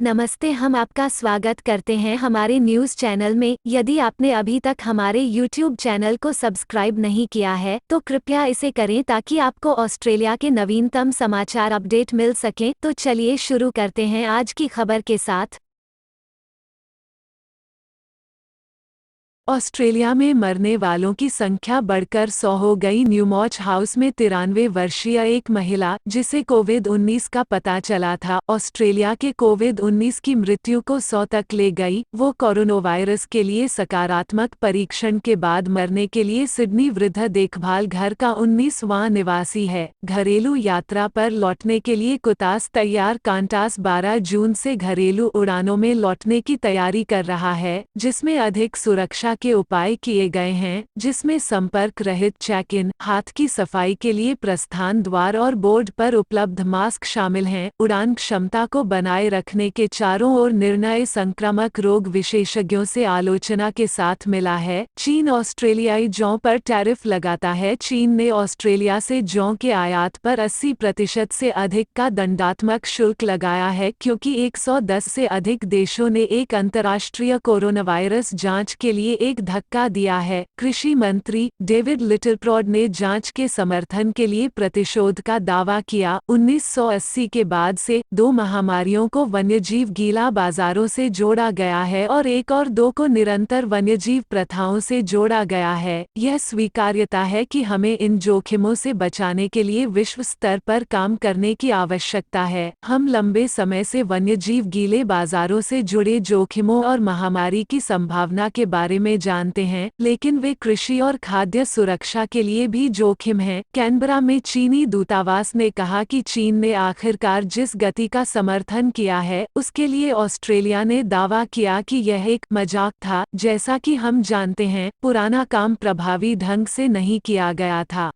नमस्ते, हम आपका स्वागत करते हैं हमारे न्यूज़ चैनल में। यदि आपने अभी तक हमारे यूट्यूब चैनल को सब्सक्राइब नहीं किया है तो कृपया इसे करें ताकि आपको ऑस्ट्रेलिया के नवीनतम समाचार अपडेट मिल सकें। तो चलिए शुरू करते हैं आज की खबर के साथ। ऑस्ट्रेलिया में मरने वालों की संख्या बढ़कर 100 हो गई। न्यूमॉच हाउस में 93 वर्षीय एक महिला जिसे कोविड-19 का पता चला था, ऑस्ट्रेलिया के कोविड-19 की मृत्यु को 100 तक ले गई। वो कोरोनावायरस के लिए सकारात्मक परीक्षण के बाद मरने के लिए सिडनी वृद्ध देखभाल घर का 19वां निवासी है। घरेलू यात्रा पर लौटने के लिए कुतास तैयार। कांटास 12 जून से घरेलू उड़ानों में लौटने की तैयारी कर रहा है, जिसमें अधिक सुरक्षा के उपाय किए गए हैं, जिसमें संपर्क रहित चेक इन, हाथ की सफाई के लिए प्रस्थान द्वार और बोर्ड पर उपलब्ध मास्क शामिल हैं। उड़ान क्षमता को बनाए रखने के चारों ओर निर्णय संक्रामक रोग विशेषज्ञों से आलोचना के साथ मिला है। चीन ऑस्ट्रेलियाई जौ पर टैरिफ लगाता है। चीन ने ऑस्ट्रेलिया से जौ के आयात पर 80% से अधिक का दंडात्मक शुल्क लगाया है, क्योंकि 110 से अधिक देशों ने एक अंतर्राष्ट्रीय कोरोनावायरस जांच के लिए एक धक्का दिया है। कृषि मंत्री डेविड लिटलप्रॉड ने जांच के समर्थन के लिए प्रतिशोध का दावा किया। 1980 के बाद से 2 महामारियों को वन्यजीव गीला बाजारों से जोड़ा गया है और 1 और 2 को निरंतर वन्यजीव प्रथाओं से जोड़ा गया है। यह स्वीकार्यता है कि हमें इन जोखिमों से बचाने के लिए विश्व स्तर पर काम करने की आवश्यकता है। हम लंबे समय से वन्यजीव गीले बाजारों से जुड़े जोखिमों और महामारी की संभावना के बारे में जानते हैं, लेकिन वे कृषि और खाद्य सुरक्षा के लिए भी जोखिम हैं। कैनबरा में चीनी दूतावास ने कहा कि चीन ने आखिरकार जिस गति का समर्थन किया है, उसके लिए ऑस्ट्रेलिया ने दावा किया कि यह एक मजाक था। जैसा कि हम जानते हैं, पुराना काम प्रभावी ढंग से नहीं किया गया था।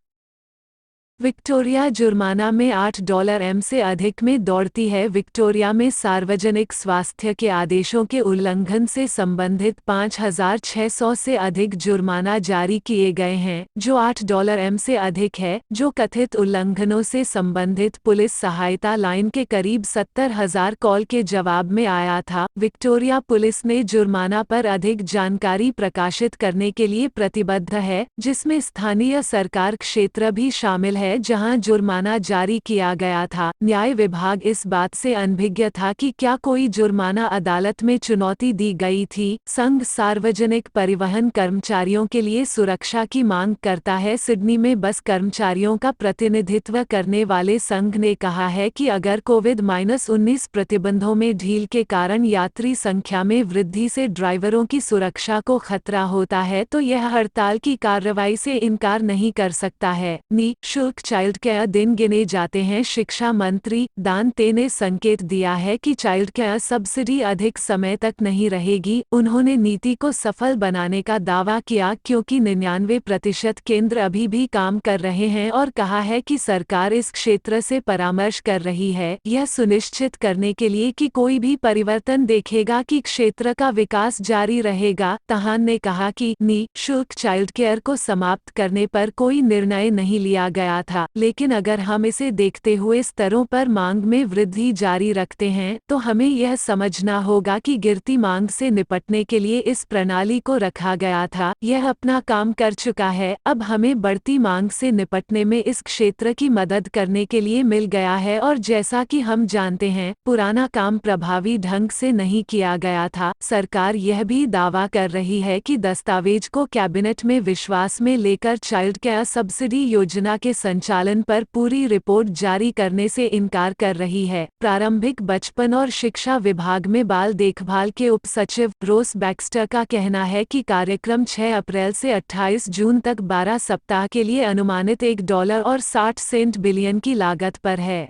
विक्टोरिया जुर्माना में $8 से अधिक में दौड़ती है। विक्टोरिया में सार्वजनिक स्वास्थ्य के आदेशों के उल्लंघन से संबंधित 5,600 से अधिक जुर्माना जारी किए गए हैं, जो $8 से अधिक है, जो कथित उल्लंघनों से संबंधित पुलिस सहायता लाइन के करीब 70,000 कॉल के जवाब में आया था। विक्टोरिया पुलिस ने जुर्माना पर अधिक जानकारी प्रकाशित करने के लिए प्रतिबद्ध है, जिसमें स्थानीय सरकार क्षेत्र भी शामिल है जहां जुर्माना जारी किया गया था। न्याय विभाग इस बात से अनभिज्ञ था कि क्या कोई जुर्माना अदालत में चुनौती दी गई थी। संघ सार्वजनिक परिवहन कर्मचारियों के लिए सुरक्षा की मांग करता है। सिडनी में बस कर्मचारियों का प्रतिनिधित्व करने वाले संघ ने कहा है कि अगर कोविड-19 प्रतिबंधों में ढील के कारण यात्री संख्या में वृद्धि से ड्राइवरों की सुरक्षा को खतरा होता है तो यह हड़ताल की कार्रवाई से इनकार नहीं कर सकता है। निःशुल्क चाइल्ड केयर दिन गिने जाते हैं। शिक्षा मंत्री दान ते ने संकेत दिया है कि चाइल्ड केयर सब्सिडी अधिक समय तक नहीं रहेगी। उन्होंने नीति को सफल बनाने का दावा किया, क्योंकि 99% केंद्र अभी भी काम कर रहे हैं, और कहा है कि सरकार इस क्षेत्र से परामर्श कर रही है, यह सुनिश्चित करने के लिए कि कोई भी परिवर्तन देखेगा कि क्षेत्र का विकास जारी रहेगा। तहान ने कहा कि निःशुल्क चाइल्ड केयर को समाप्त करने पर कोई निर्णय नहीं लिया गया था, लेकिन अगर हम इसे देखते हुए स्तरों पर मांग में वृद्धि जारी रखते हैं तो हमें यह समझना होगा कि गिरती मांग से निपटने के लिए इस प्रणाली को रखा गया था। यह अपना काम कर चुका है। अब हमें बढ़ती मांग से निपटने में इस क्षेत्र की मदद करने के लिए मिल गया है, और जैसा कि हम जानते हैं, पुराना काम प्रभावी ढंग से नहीं किया गया था। सरकार यह भी दावा कर रही है कि दस्तावेज को कैबिनेट में विश्वास में लेकर चाइल्ड केयर सब्सिडी योजना के संचालन पर पूरी रिपोर्ट जारी करने से इनकार कर रही है। प्रारंभिक बचपन और शिक्षा विभाग में बाल देखभाल के उप सचिव रोस बैक्स्टर का कहना है कि कार्यक्रम 6 अप्रैल से 28 जून तक 12 सप्ताह के लिए अनुमानित $1 और 60 सेंट बिलियन की लागत पर है।